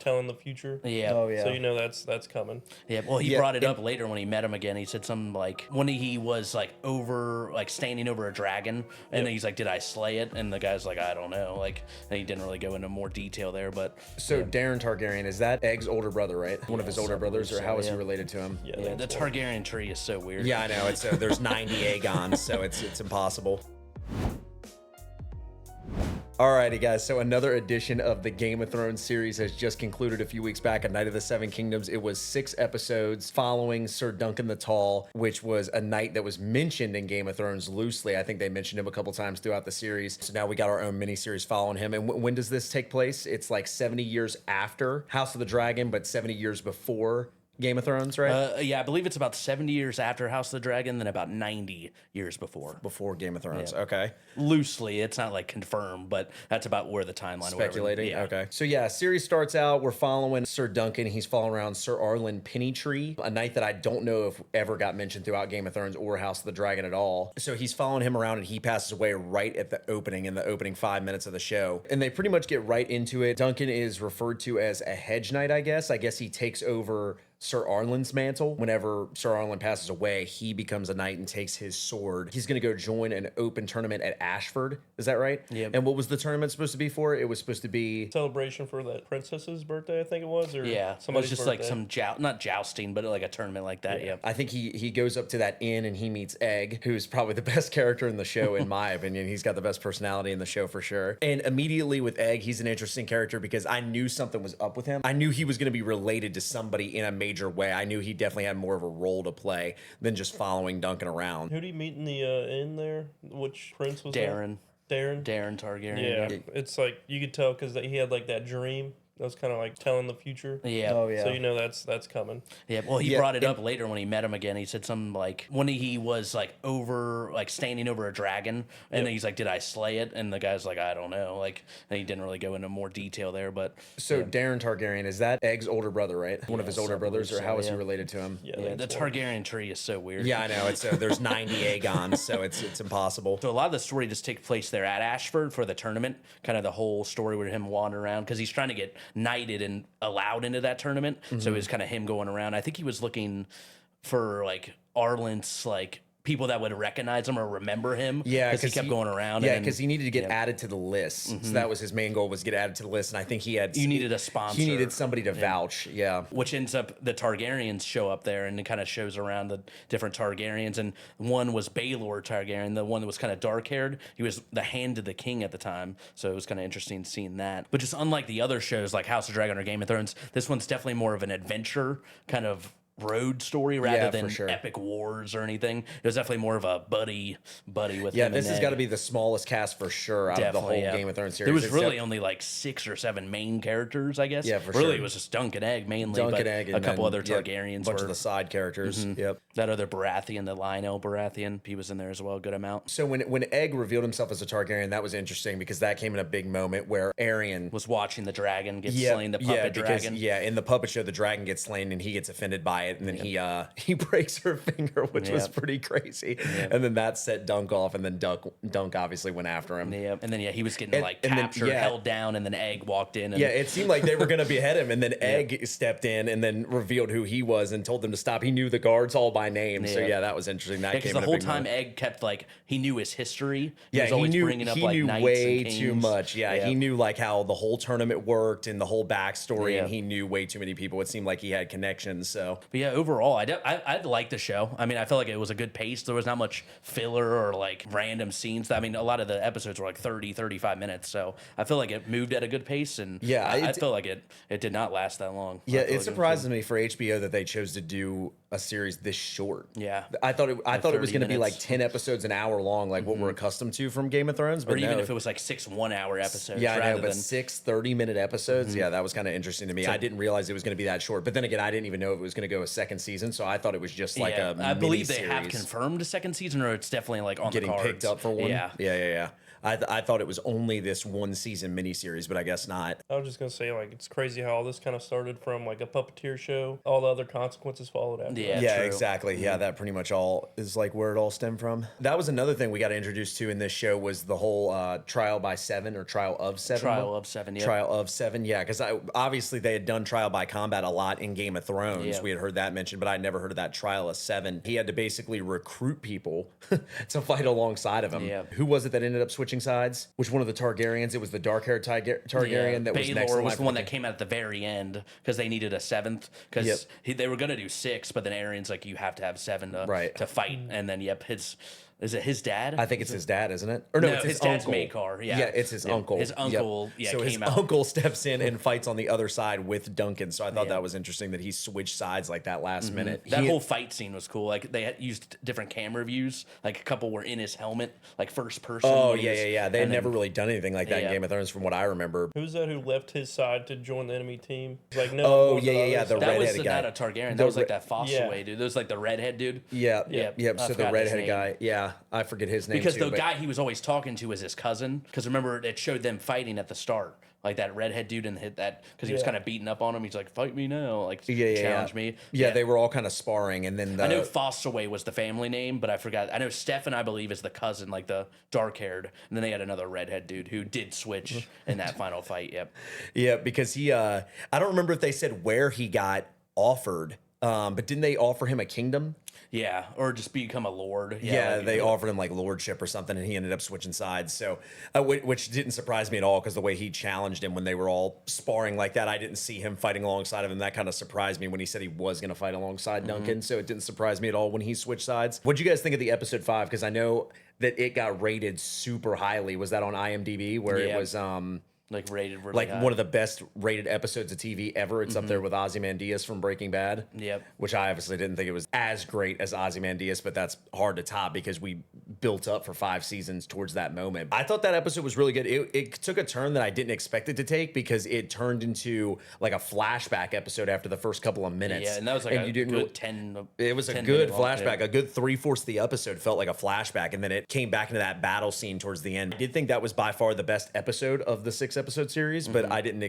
telling the future. Yeah. Oh yeah. So you know that's coming. Yeah, well, he brought it up later when he met him again. He said something like when he was like standing over a dragon, and then he's like, "Did I slay it?" And the guy's like, "I don't know." Like, and he didn't really go into more detail there, but So Darren Targaryen, is that Egg's older brother, right? One of his older brothers, or how is he related to him? Yeah, yeah, the Targaryen tree is so weird. Yeah, I know. It's there's 90 Aegons, so it's impossible. Alrighty, guys, so another edition of the Game of Thrones series has just concluded a few weeks back at Night of the Seven Kingdoms. It was 6 episodes following Sir Duncan the Tall, which was a knight that was mentioned in Game of Thrones loosely. I think they mentioned him a couple times throughout the series. So now we got our own miniseries following him. And when does this take place? It's like 70 years after House of the Dragon, but 70 years before Game of Thrones, right? Yeah, I believe it's about 70 years after House of the Dragon, then about 90 years before. Before Game of Thrones, Yeah. okay. Loosely, it's not like confirmed, but that's about where the timeline. Speculating, Yeah. okay. So yeah, series starts out, we're following Sir Duncan. He's following around Sir Arlen Pennytree, a knight that I don't know if ever got mentioned throughout Game of Thrones or House of the Dragon at all. So he's following him around and he passes away right at the opening, in the opening 5 minutes of the show. And they pretty much get right into it. Duncan is referred to as a hedge knight, I guess. I guess he takes over Sir Arlen's mantle. Whenever Sir Arlen passes away, he becomes a knight and takes his sword. He's going to go join an open tournament at Ashford. Is that right? Yep. And what was the tournament supposed to be for? It was supposed to be... Celebration for that princess's birthday, I think it was, or Yeah, it was somebody's just birthday. like some not jousting, but like a tournament like that. Yeah. I think he goes up to that inn and he meets Egg, who's probably the best character in the show, in my opinion. He's got the best personality in the show for sure. And immediately with Egg, he's an interesting character because I knew something was up with him. I knew he was going to be related to somebody in a major way. I knew he definitely had more of a role to play than just following Duncan around. Who did he meet in the inn there? Which prince was Darren. that? Darren Targaryen. Yeah, it's like you could tell because he had like that dream. That was kind of like telling the future. Yeah. Oh, yeah. So you know that's coming. Yeah, well, he brought it up later when he met him again. He said something like when he was standing over a dragon, and then he's like, "Did I slay it?" And the guy's like, "I don't know." Like, and he didn't really go into more detail there, but So Darren Targaryen, is that Egg's older brother, right? One of his older brothers, or how is he yeah. related to him? Yeah, yeah, the Targaryen tree is so weird. Yeah, I know. It's there's 90 Aegons, so it's impossible. So a lot of the story just takes place there at Ashford for the tournament. Kind of the whole story with him wandering around because he's trying to get knighted and allowed into that tournament. So it was kind of him going around. I think he was looking for like Arlen's like people that would recognize him or remember him. Yeah, because he kept going around. Yeah, and because he needed to get added to the list. So that was his main goal, was get added to the list. And I think you needed a sponsor. He needed somebody to vouch. Yeah. Which ends up the Targaryens show up there and it kind of shows around the different Targaryens. And one was Baelor Targaryen, the one that was kind of dark haired. He was the hand of the king at the time. So it was kind of interesting seeing that. But just unlike the other shows like House of Dragon or Game of Thrones, this one's definitely more of an adventure kind of road story rather than epic wars or anything. It was definitely more of a buddy with him. This has got to be the smallest cast for sure out of the whole Game of Thrones series. There was really only like 6 or 7 main characters, I guess. Yeah, for really, sure. it was just Dunk and Egg mainly, Dunk but and Egg, a couple other Targaryens. A bunch of the side characters. Yep. That other Baratheon, the Lionel Baratheon, he was in there as well, a good amount. So when Egg revealed himself as a Targaryen, that was interesting because that came in a big moment where Aerion Was watching the dragon get slain, the puppet dragon. In the puppet show, the dragon gets slain and he gets offended by it, and then he breaks her finger, which was pretty crazy. And then that set Dunk off, and then Dunk obviously went after him. Yeah, and then he was getting captured, held down, and then Egg walked in. And, it seemed like they were going to behead him, and then Egg stepped in and then revealed who he was and told them to stop. He knew the guards all by name, so that was interesting. That because came the whole time Egg kept he knew his history. He was always bringing up knew knights way and kings. too much. He knew like how the whole tournament worked and the whole backstory, and he knew way too many people. It seemed like he had connections. So, but yeah, overall, I liked the show. I mean, I felt like it was a good pace. There was not much filler or like random scenes. I mean, a lot of the episodes were like 30, 35 minutes. So I feel like it moved at a good pace. And I feel like it did not last that long. Yeah, it surprises me for HBO that they chose to do a series this short. Yeah. I thought it was going to be like minutes. 10 episodes an hour long, like what we're accustomed to from Game of Thrones. But or even if it was like 6 1-hour episodes. Yeah, I know, rather but than 6 30-minute episodes. Yeah, that was kind of interesting to me. I didn't realize it was going to be that short. But then again, I didn't even know if it was going to go a second season. So I thought it was just like a I believe they mini-series have confirmed a second season, or it's definitely like on getting the cards. picked up for one. Yeah. I thought it was only this one season miniseries, but I guess not. I was just gonna say, like, it's crazy how all this kind of started from like a puppeteer show. All the other consequences followed after. Yeah. that. Yeah, true. exactly. Yeah, that pretty much all is like where it all stemmed from. That was another thing we got introduced to in this show was the whole trial by seven or trial of seven. Trial of Seven. Yep. Trial of seven, yeah, because obviously they had done trial by combat a lot in Game of Thrones. Yeah. We had heard that mentioned, but I'd never heard of that trial of seven. He had to basically recruit people to fight alongside of him. Yeah. Who was it that ended up switching sides? Which one of the Targaryens? It was the dark-haired Targaryen that was next Baelor in was line the one for that came out at the very end because they needed a seventh because they were gonna do six, but then Aeryn's like, you have to have seven to fight, and then is it his dad? I think it's his dad, isn't it? Or no, it's his dad's uncle. Maekar. Yeah, Yeah, it's his uncle. His uncle, so his came out. uncle steps in and fights on the other side with Duncan. So I thought that was interesting that he switched sides like that last minute. That whole fight scene was cool. Like they had used different camera views. Like a couple were in his helmet, like first person. Oh when he was- yeah. They had never really done anything like that in Yeah. Game of Thrones, from what I remember. Who's that who left his side to join the enemy team? He's like, no. Oh, I'm going to yeah, other the side. That was redheaded guy. not a Targaryen. The That was like re- that Fossaway dude. That was like the redhead dude. Yeah. Yeah, I So the forgot his redheaded name. guy. Yeah, I forget his name Because too. the but- guy he was always talking to was his cousin. Because remember, it showed them fighting at the start. Like that redhead dude and hit that because he was Yeah. kind of beating up on him. He's like, "Fight me now!" Like, yeah, challenge me. Yeah, they were all kind of sparring, and then I know Fossaway was the family name, but I forgot. I know Stefan, I believe, is the cousin, like the dark haired. And then they had another redhead dude who did switch in that final fight. Yep. Yeah, because he, I don't remember if they said where he got offered, but didn't they offer him a kingdom? Yeah, or just become a lord. Yeah, like, they offered him like lordship or something, and he ended up switching sides. So, which didn't surprise me at all because the way he challenged him when they were all sparring like that, I didn't see him fighting alongside of him. That kind of surprised me when he said he was going to fight alongside Duncan. So it didn't surprise me at all when he switched sides. What'd you guys think of the episode 5? Because I know that it got rated super highly. Was that on IMDb where it Yeah. was like rated really like high. one of the best rated episodes of TV ever? It's up there with Ozymandias from Breaking Bad. Yep. Which I obviously didn't think it was as great as Ozymandias, but that's hard to top because we built up for 5 seasons towards that moment. I thought that episode was really good. It took a turn that I didn't expect it to take because it turned into like a flashback episode after the first couple of minutes. Yeah, and that was like a you didn't good really- 10. It was a 10 good minute long, flashback. yeah. A good 3/4 of the episode felt like a flashback, and then it came back into that battle scene towards the end. I did think that was by far the best episode of the 6-episode series, but I didn't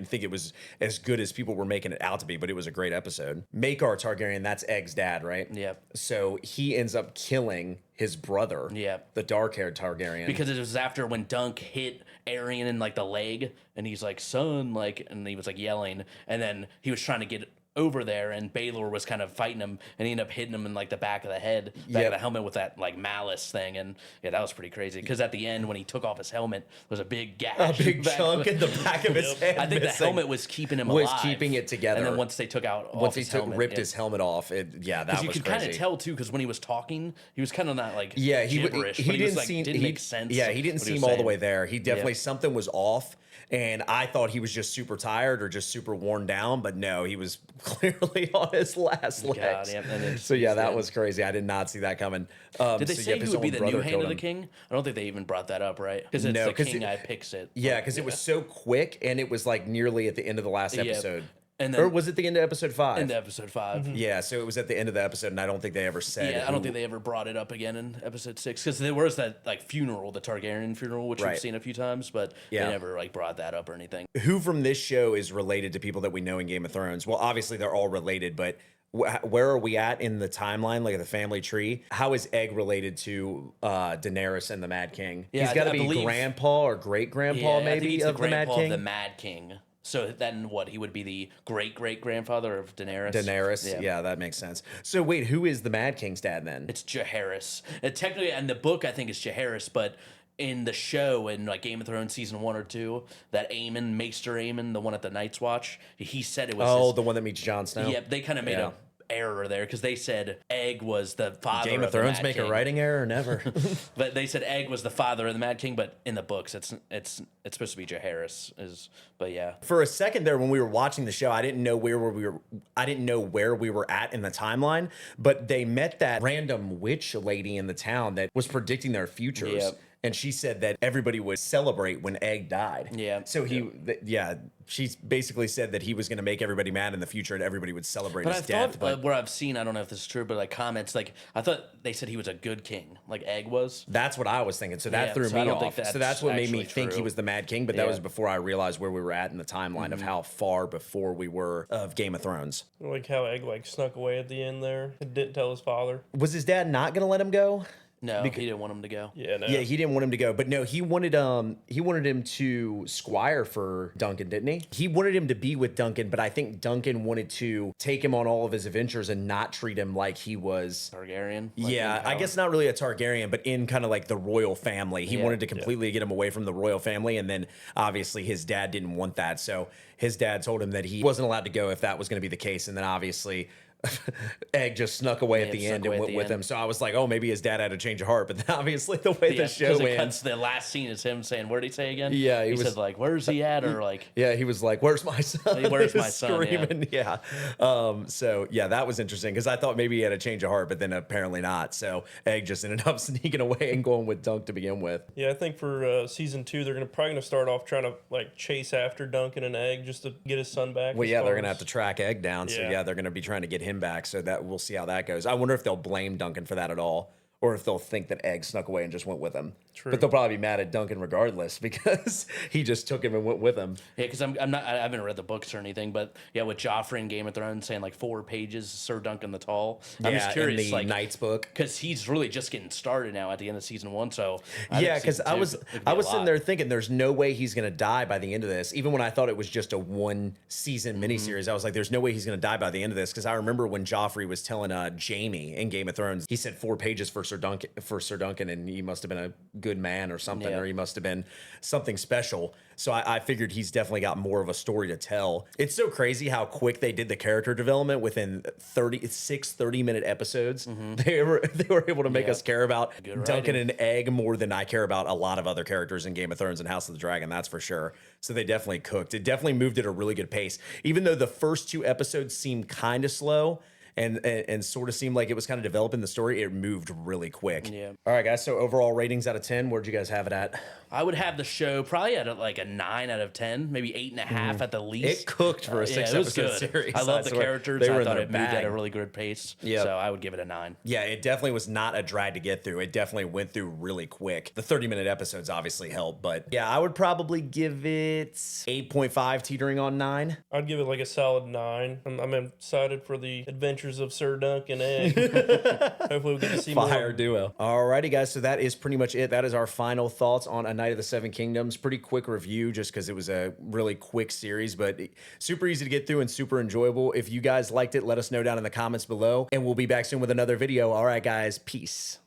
think it was as good as people were making it out to be. But it was a great episode. Maekar Targaryen, that's Egg's dad, right? Yep. So he ends up killing his brother, Yep. the dark-haired Targaryen. Because it was after when Dunk hit Aryan in like the leg, and he's like, "Son," like, and he was like yelling, and then he was trying to get over there, and Baelor was kind of fighting him, and he ended up hitting him in like the back of the head, back of the helmet with that like malice thing, and yeah, that was pretty crazy. Because at the end, when he took off his helmet, there was a big gash, a big back- chunk in the back of his head. I think the missing. helmet was keeping him Was alive, keeping it together. And then once they took out, Once off he his took helmet, ripped yeah. his helmet off, that was You could crazy. kind of tell too, because when he was talking, he was kind of not like Yeah, gibberish, he but he didn't was like seem didn't he, make sense. Yeah, he didn't what was seem all the saying. way there. He definitely Yeah. something was off, and I thought he was just super tired or just super worn down. But no, he was clearly on his last legs. God, yeah, and then So yeah, that dead. was crazy. I did not see that coming. Did they so, say yeah, he his would be own the brother new hand killed of the him. king? I don't think they even brought that up, right? Because it's No, the 'cause king it- I picks it. Yeah, because it was so quick, and it was like nearly at the end of the last Yeah. episode. And Or then was it the end of episode 5? into episode 5. Yeah, so it was at the end of the episode, and I don't think they ever said. Yeah, I don't who- think they ever brought it up again in episode 6 because there was that like funeral, the Targaryen funeral, which Right. we've seen a few times, but Yeah. they never like brought that up or anything. Who from this show is related to people that we know in Game of Thrones? Well, obviously they're all related, but where are we at in the timeline, like the family tree? How is Egg related to Daenerys and the Mad King? Yeah, He's got to I be believe- grandpa or great grandpa, I think maybe, he's of the Mad grandpa King. of the Mad King. So then what? He would be the great grandfather of Daenerys. Daenerys, yeah, that makes sense. So wait, who is the Mad King's dad then? It's Jaehaerys. Technically, in the book, I think it's Jaehaerys, but in the show, in like Game of Thrones season 1 or 2, that Aemon, Maester Aemon, the one at the Night's Watch, he said it was. Oh, his, the one that meets Jon Snow. Yep, they kind of made Yeah. a error there because they said Egg was the father. Game of of the Thrones Mad make King. a writing error? Never. But they said Egg was the father of the Mad King, but in the books, it's supposed to be Jaehaerys. But yeah. For a second there, when we were watching the show, I didn't know where we were. I didn't know where we were at in the timeline. But they met that random witch lady in the town that was predicting their futures. Yep. and she said that everybody would celebrate when Egg died. Yeah. So she basically said that he was going to make everybody mad in the future, and everybody would celebrate But his I death. thought, where I've seen, I don't know if this is true, but like comments, like I thought they said he was a good king, like Egg was. That's what I was thinking. So that Yeah, threw so I me don't off. think So that's what made me actually think he true. was the Mad King. But that Yeah. was before I realized where we were at in the timeline of how far before we were of Game of Thrones. Like how Egg like snuck away at the end there and didn't tell his father. Was his dad not going to let him go? No, he didn't want him to go. Yeah, no. Yeah, he didn't want him to go, but no, he wanted him to squire for Duncan, didn't he? He wanted him to be with Duncan, but I think Duncan wanted to take him on all of his adventures and not treat him like he was Targaryen. Like, yeah, in I power. guess not really a Targaryen, but in kind of like the royal family. He Yeah, wanted to completely get him away from the royal family, and then obviously his dad didn't want that. So his dad told him that he wasn't allowed to go if that was going to be the case, and then obviously Egg just snuck away at the snuck end away and at went the with end. him. So I was like, oh, maybe his dad had a change of heart. But then obviously the way Yeah, the show because it ends, cuts, the last scene is him saying, "Where did he say again?" Yeah, he he was- said like, "Where's he at?" Or like, yeah, he was like, "Where's my son? Where's He my was son? Yeah. Screaming. Yeah. So yeah, that was interesting because I thought maybe he had a change of heart, but then apparently not. So Egg just ended up sneaking away and going with Dunk to begin with. Yeah, I think for season 2, they're probably gonna start off trying to like chase after Duncan and Egg just to get his son back. Well, as yeah, far they're gonna as- have to track Egg down. So Yeah. yeah, they're gonna be trying to get him back. So that we'll see how that goes. I wonder if they'll blame Duncan for that at all, or if they'll think that Egg snuck away and just went with him. True. But they'll probably be mad at Duncan regardless because he just took him and went with him. yeah, because I haven't read the books or anything, but yeah, with Joffrey in Game of Thrones saying like 4 pages, Sir Duncan the Tall. I'm just curious, in the like, Knights book. because he's really just getting started now at the end of season 1. So I Yeah, think because season I 2 was could be I a was sitting lot. there thinking there's no way he's gonna die by the end of this. Even when I thought it was just a 1-season miniseries, I was like, there's no way he's gonna die by the end of this. Because I remember when Joffrey was telling Jamie in Game of Thrones, he said 4 pages for Sir Duncan, and he must have been a good man or something, Yeah. or he must have been something special. So I figured he's definitely got more of a story to tell. It's so crazy how quick they did the character development within 30-minute episodes. They were able to make Yeah. us care about Good Duncan writing. and Egg more than I care about a lot of other characters in Game of Thrones and House of the Dragon, that's for sure. So they definitely cooked. It definitely moved at a really good pace. Even though the first 2 episodes seemed kind of slow and sort of seemed like it was kind of developing the story, it moved really quick. Yeah. All right, guys. So overall ratings out of 10, where'd you guys have it at? I would have the show probably at like a 9 out of 10, maybe 8.5 at the least. It cooked for a Yeah, it was 6-episode good. series. I love the swear. characters. They were I in thought their it moved at bag. a really good pace. Yep. So I would give it a 9. Yeah, it definitely was not a drag to get through. It definitely went through really quick. The 30-minute episodes obviously helped, but yeah, I would probably give it 8.5, teetering on 9. I'd give it like a solid 9. I'm excited for the adventures of Sir Duncan and Egg. Hopefully we get to see Fire more. duo. Alrighty, guys. So that is pretty much it. That is our final thoughts on A Night of the Seven Kingdoms. Pretty quick review just because it was a really quick series, but super easy to get through and super enjoyable. If you guys liked it, let us know down in the comments below, and we'll be back soon with another video. All right, guys. Peace.